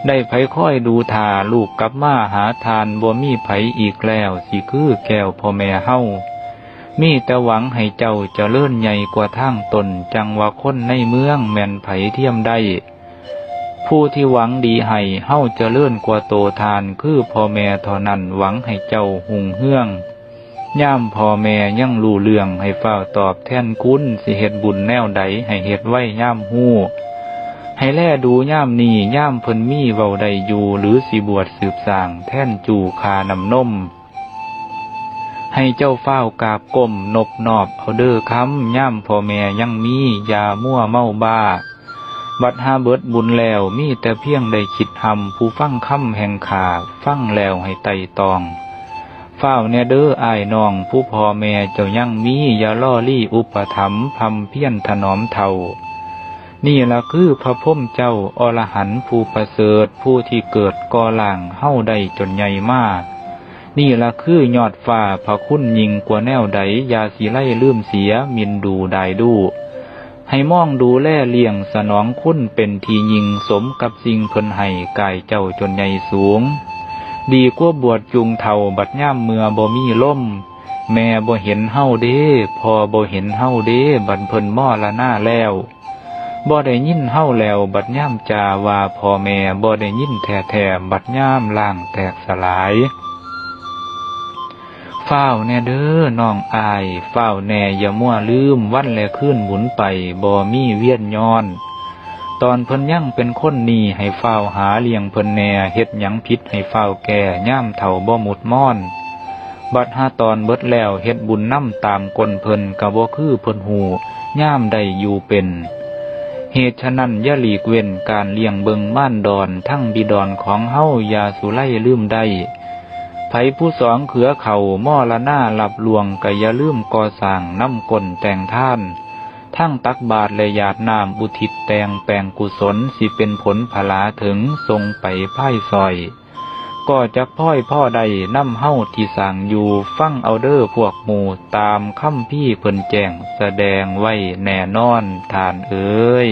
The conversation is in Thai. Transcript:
ได้ไผค่อยดูทาลูกกลับมาหาทานบ่มีไผอีกแล้วสิคือแก้วพ่อแม่เฮามีแต่หวังให้เจ้าเจริญใหญ่กว่าทางตนจังว่าคนในเมืองแม่นไผเทียมได้ผู้ที่หวังดีให้เฮาเจริญกว่าโตทานคือพ่อแม่เท่านั้นหวังให้เจ้าหุ่งเฮืองย่ามพ่อแม่ยังรู้เรื่องให้เฝ้าตอบแทนคุณสิเฮ็ดบุญแนวใดให้เฮ็ดไว้ย่ามฮู้ให้แลดูย่ามนี้ย่ามเพิ่นมีเว้าใดอยู่หรือสิบวชสืบสร้างแท่นจูคานำนมให้เจ้าเฝ้ากราบก้มนบนอบเอาเด้อคำย่ามพ่อแม่ยังมีอย่ามั่วเมาบ้าบัดหาเบิดบุญแล้วมีแต่เพียงได้คิดทำผู้ฟังคำแห่งขาฟังแล้วให้ไต่ตองเฝ้าแน่เด้ออ้ายน้องผู้พ่อแม่เจ้ายังมีอย่าล่อลี่อุปถัมภ์พำเพียรถนอมเท่านี่ละคือพระพุทธเจ้าอรหันต์ผู้ประเสริฐผู้ที่เกิดก่อล่างเฮ้าได้จนใหญ่มากนี่ละคือยอดฟ้าพระคุณยิ่งกว่าแนวใดยาสีไล่ลืมเสียมินดูได้ดูให้มองดูแลเลี้ยงสนองคุณเป็นทียิ่งสมกับสิ่งเพิ่นให้กายเจ้าจนใหญ่สูงดีกว่าบวชจุงเท่าบัดย่ามเมื่อบ่มีล่มแม่บ่เห็นเฮาเด้พอบ่เห็นเฮาเด้บัดเพิ่นม่อละหน้าแล้วบ่ได้ยินเฮาแล้วบัดย่ามจาว่าพ่อแม่บ่ได้ยินแท้ๆบัดย่ามล่างแตกสลายเฝ้าแน่เด้อน้องอายเฝ้าแน่อย่ามั่วลืมวันและคืนหมุนไปบ่มีเวียนย้อนตอนเพิ่นยังเป็นคนนี้ให้เฝ้าหาเลี้ยงเพิ่นแน่เฮ็ดหยังผิดให้เฝ้าแก่ย่ามเฒ่าบ่หมุดม่อนบัดหาตอนเบิดแล้วเฮ็ดบุญนำตามกลเพิ่นก็บ่คือเพิ่นฮู้ย่ามได้อยู่เป็นเหตุฉะนั้นอย่าหลีกเว้นการเลี้ยงเบิงม่านดอนทั้งบิดรของเฮาอย่าสุไล่ลืมได้ไผผู้สองเขือเข่าม่อละหน้าหลับลวงก็อย่าลืมก่อสร้างน้ำกลแต่งท่านทั้งตักบาตรและหยาดน้ำอุทิศแต่งแปลงกุศลสิเป็นผลพลาถึงทรงไปพ่ายซอยก็จะพ่อยพ่อใดน้ำเฮ้าที่สั่งอยู่ฟังเอาเด้อพวกหมู่ตามคำพี่เพิ่นแจ้งแสดงไว้แน่นอนทานเอ้ย